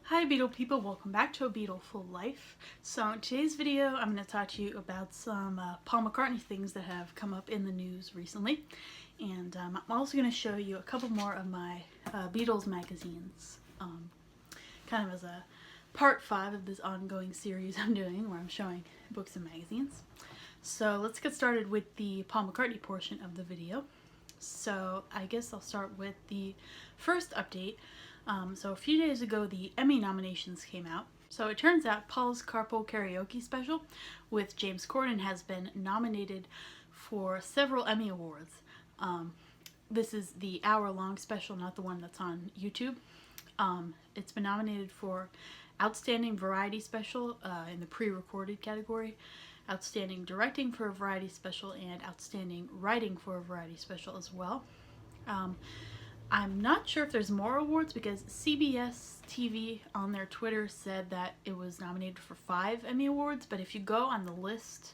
Hi Beetle people, welcome back to a Beatleful life. So in today's video I'm going to talk to you about some Paul McCartney things that have come up in the news recently. And I'm also going to show you a couple more of my Beatles magazines, kind of as a part 5 of this ongoing series I'm doing where I'm showing books and magazines. So let's get started with the Paul McCartney portion of the video. So I guess I'll start with the first update. So a few days ago the Emmy nominations came out. So it turns out Paul's Carpool Karaoke special with James Corden has been nominated for several Emmy Awards. This is the hour-long special, not the one that's on YouTube. It's been nominated for Outstanding Variety Special in the pre-recorded category, Outstanding Directing for a Variety Special, and Outstanding Writing for a Variety Special as well. I'm not sure if there's more awards because CBS TV on their Twitter said that it was nominated for 5 Emmy Awards, but if you go on the list,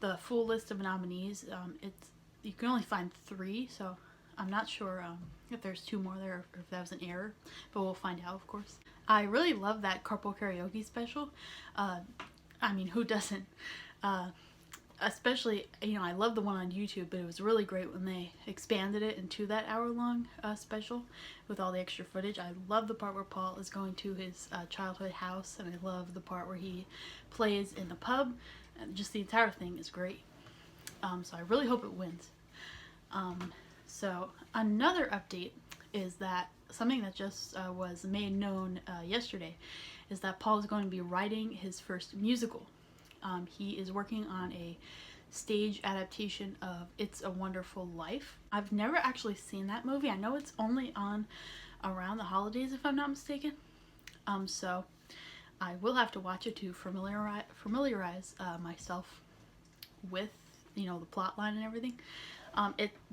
the full list of nominees, you can only find 3, so I'm not sure if there's 2 more there or if that was an error, but we'll find out, of course. I really love that Carpool Karaoke special. I mean, who doesn't? Especially, you know, I love the one on YouTube, but it was really great when they expanded it into that hour-long special with all the extra footage. I love the part where Paul is going to his childhood house, and I love the part where he plays in the pub. And just the entire thing is great. So I really hope it wins. So another update is that something that just was made known yesterday is that Paul is going to be writing his first musical. He is working on a stage adaptation of It's a Wonderful Life. I've never actually seen that movie. I know it's only on around the holidays if I'm not mistaken. So I will have to watch it to familiarize myself with, you know, the plot line and everything.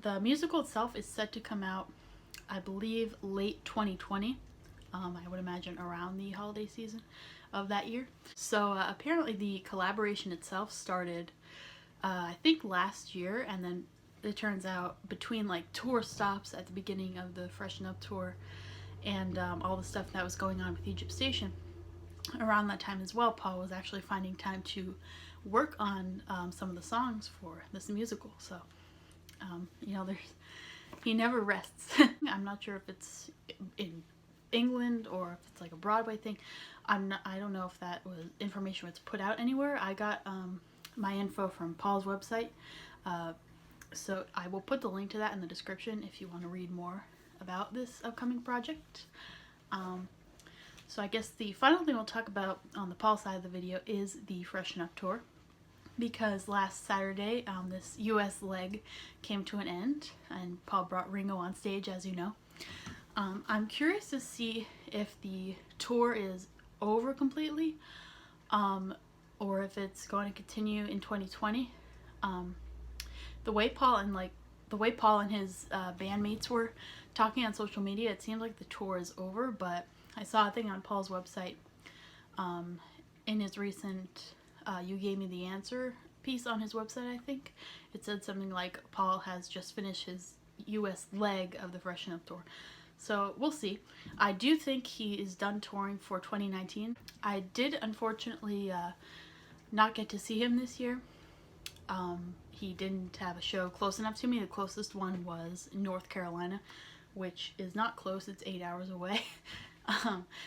The musical itself is set to come out, I believe, late 2020. I would imagine around the holiday season of that year. So apparently the collaboration itself started I think last year, and then it turns out between like tour stops at the beginning of the Freshen tour and all the stuff that was going on with Egypt Station, around that time as well, Paul was actually finding time to work on some of the songs for this musical. So you know, he never rests. I'm not sure if it's in England or if it's like a Broadway thing. I don't know if that was information was put out anywhere. I got my info from Paul's website, so I will put the link to that in the description if you want to read more about this upcoming project. So I guess the final thing we'll talk about on the Paul side of the video is the Freshen Up tour, because last Saturday this US leg came to an end and Paul brought Ringo on stage, as you know. I'm curious to see if the tour is over completely, or if it's going to continue in 2020. The way Paul and his bandmates were talking on social media, it seems like the tour is over. But I saw a thing on Paul's website in his recent "You Gave Me the Answer" piece on his website. I think it said something like Paul has just finished his U.S. leg of the Freshen Up tour. So we'll see. I do think he is done touring for 2019. I did unfortunately not get to see him this year. He didn't have a show close enough to me. The closest one was North Carolina, which is not close. It's 8 hours away.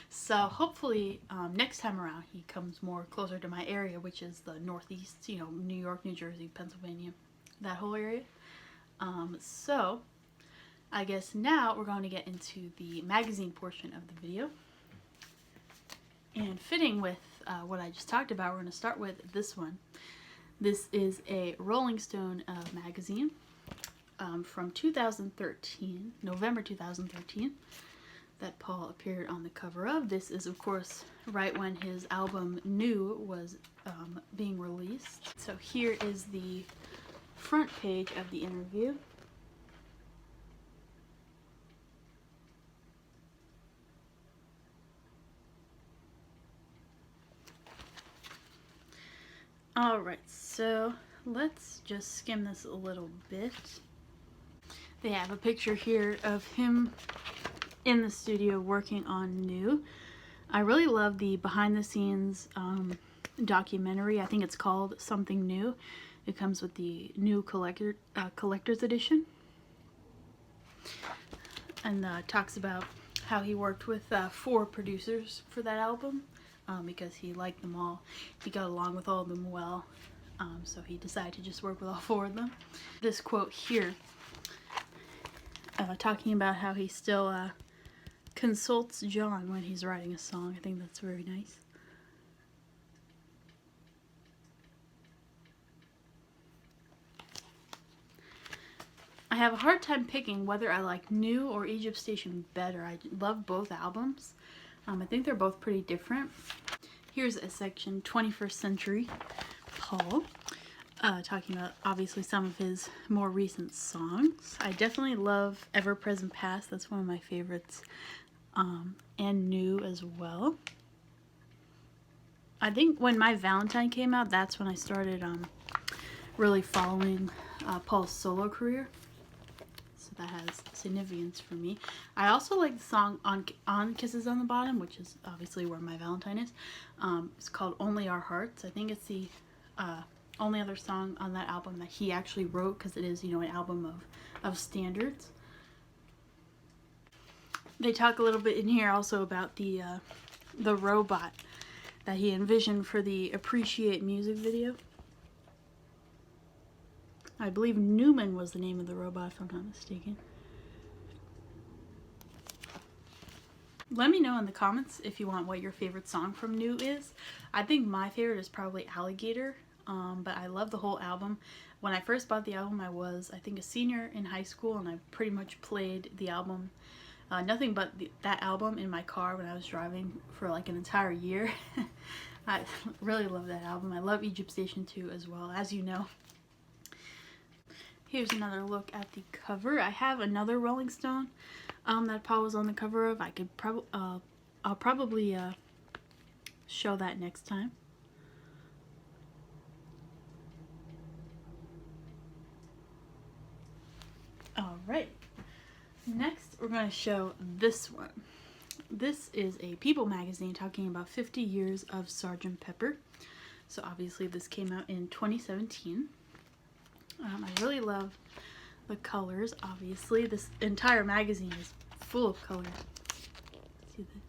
So hopefully next time around he comes more closer to my area, which is the Northeast, you know, New York, New Jersey, Pennsylvania, that whole area. So I guess now we're going to get into the magazine portion of the video. And fitting with what I just talked about, we're going to start with this one. This is a Rolling Stone magazine from 2013, November 2013, that Paul appeared on the cover of. This is, of course, right when his album New was being released. So here is the front page of the interview. Alright, so let's just skim this a little bit. They have a picture here of him in the studio working on New. I really love the behind the scenes documentary. I think it's called Something New. It comes with the new collector's edition, and talks about how he worked with 4 producers for that album because he liked them all. He got along with all of them well, so he decided to just work with all 4 of them. This quote here, talking about how he still consults John when he's writing a song. I think that's very nice. I have a hard time picking whether I like New or Egypt Station better. I love both albums. I think they're both pretty different. Here's a section, 21st Century Paul, talking about obviously some of his more recent songs. I definitely love Ever Present Past. That's one of my favorites. And New as well. I think when My Valentine came out, that's when I started really following Paul's solo career. So that has significance for me. I also like the song on Kisses on the Bottom, which is obviously where My Valentine is. It's called Only Our Hearts. I think it's the only other song on that album that he actually wrote, because it is, you know, an album of standards. They talk a little bit in here also about the robot that he envisioned for the Appreciate music video. I believe Newman was the name of the robot, if I'm not mistaken. Let me know in the comments if you want what your favorite song from New is. I think my favorite is probably Alligator, but I love the whole album. When I first bought the album, I was, I think, a senior in high school, and I pretty much played the album, nothing but that album in my car when I was driving for like an entire year. I really love that album. I love Egypt Station 2 as well, as you know. Here's another look at the cover. I have another Rolling Stone that Paul was on the cover of. I'll probably show that next time. Alright, next we're going to show this one. This is a People magazine talking about 50 years of Sgt. Pepper. So obviously this came out in 2017. I really love the colors, obviously. This entire magazine is full of colors. See that?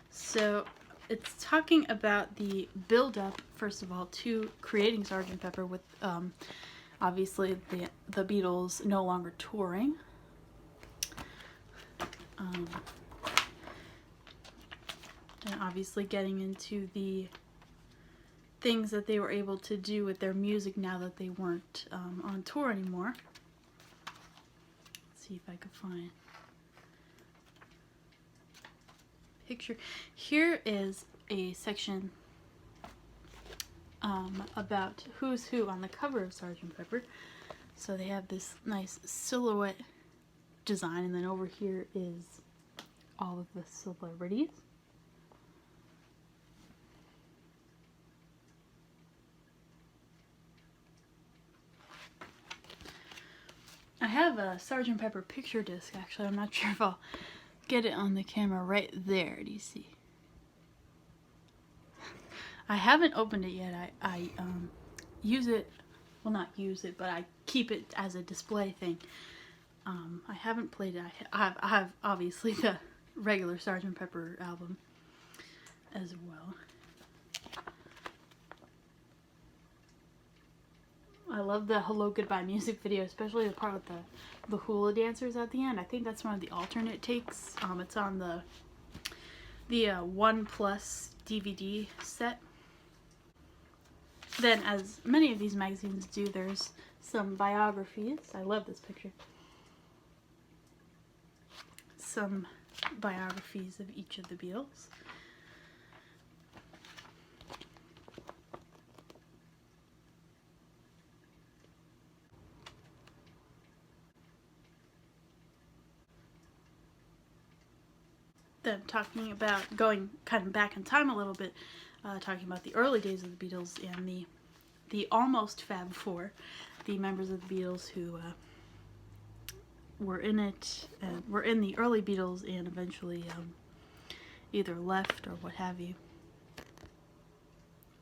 So it's talking about the build-up, first of all, to creating Sgt. Pepper with obviously the Beatles no longer touring. And obviously getting into the things that they were able to do with their music now that they weren't on tour anymore. Let's see if I could find a picture. Here is a section about who's who on the cover of Sgt. Pepper. So they have this nice silhouette design, and then over here is all of the celebrities. I have a Sgt. Pepper picture disc, actually. I'm not sure if I'll get it on the camera right there. Do you see? I haven't opened it yet. I use it, well, not use it, but I keep it as a display thing. I haven't played it. I have obviously the regular Sgt. Pepper album as well. I love the Hello Goodbye music video, especially the part with the hula dancers at the end. I think that's one of the alternate takes. It's on the 1 Plus DVD set. Then, as many of these magazines do, there's some biographies. I love this picture. Some biographies of each of the Beatles. Then talking about going kind of back in time a little bit, talking about the early days of the Beatles and the almost Fab Four, the members of the Beatles who were in it, and were in the early Beatles and eventually either left or what have you,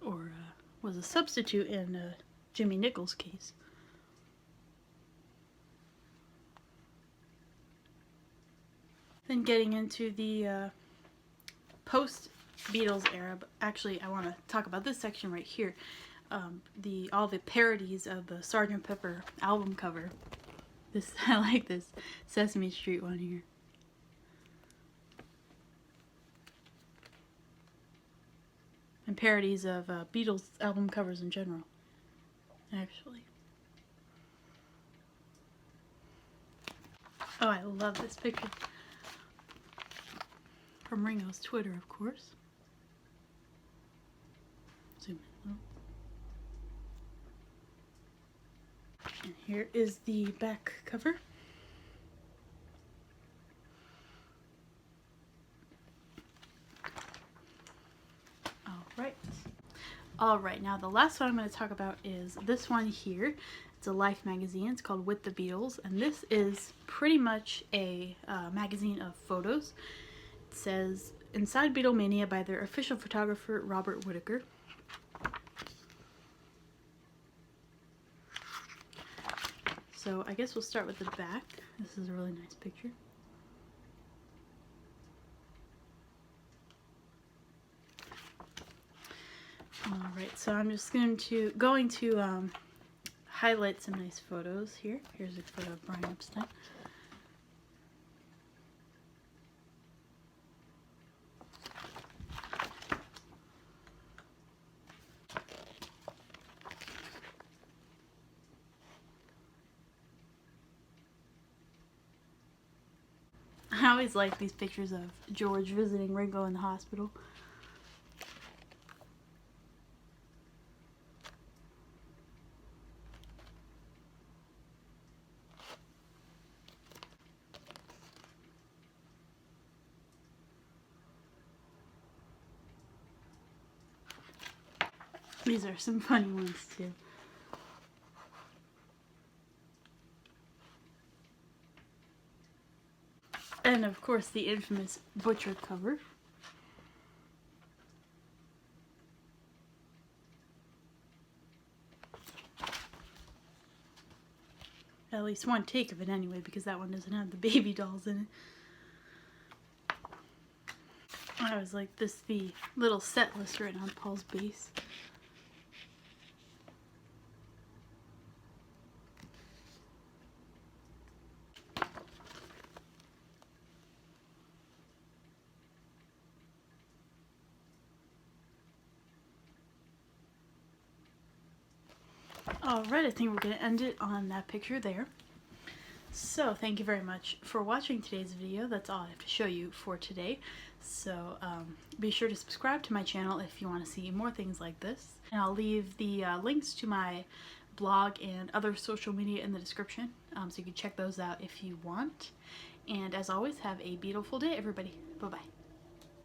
or was a substitute in Jimmy Nichols' case. Then getting into the post-Beatles era, but actually I want to talk about this section right here. All the parodies of the Sgt. Pepper album cover. I like this Sesame Street one here. And parodies of Beatles album covers in general, actually. Oh, I love this picture. From Ringo's Twitter, of course. Zoom in a little. And here is the back cover. Alright, now the last one I'm going to talk about is this one here. It's a Life magazine. It's called With the Beatles, and this is pretty much a magazine of photos. It says, Inside Beatlemania by their official photographer, Robert Whittaker. So I guess we'll start with the back. This is a really nice picture. Alright, so I'm just going to highlight some nice photos here. Here's a photo of Brian Epstein. I always like these pictures of George visiting Ringo in the hospital. These are some funny ones too. And of course the infamous Butcher cover. At least one take of it anyway, because that one doesn't have the baby dolls in it. I always like this, the little set list written on Paul's bass. Alright, I think we're going to end it on that picture there. So, thank you very much for watching today's video. That's all I have to show you for today. So, be sure to subscribe to my channel if you want to see more things like this. And I'll leave the links to my blog and other social media in the description, so you can check those out if you want. And as always, have a beautiful day, everybody. Bye-bye.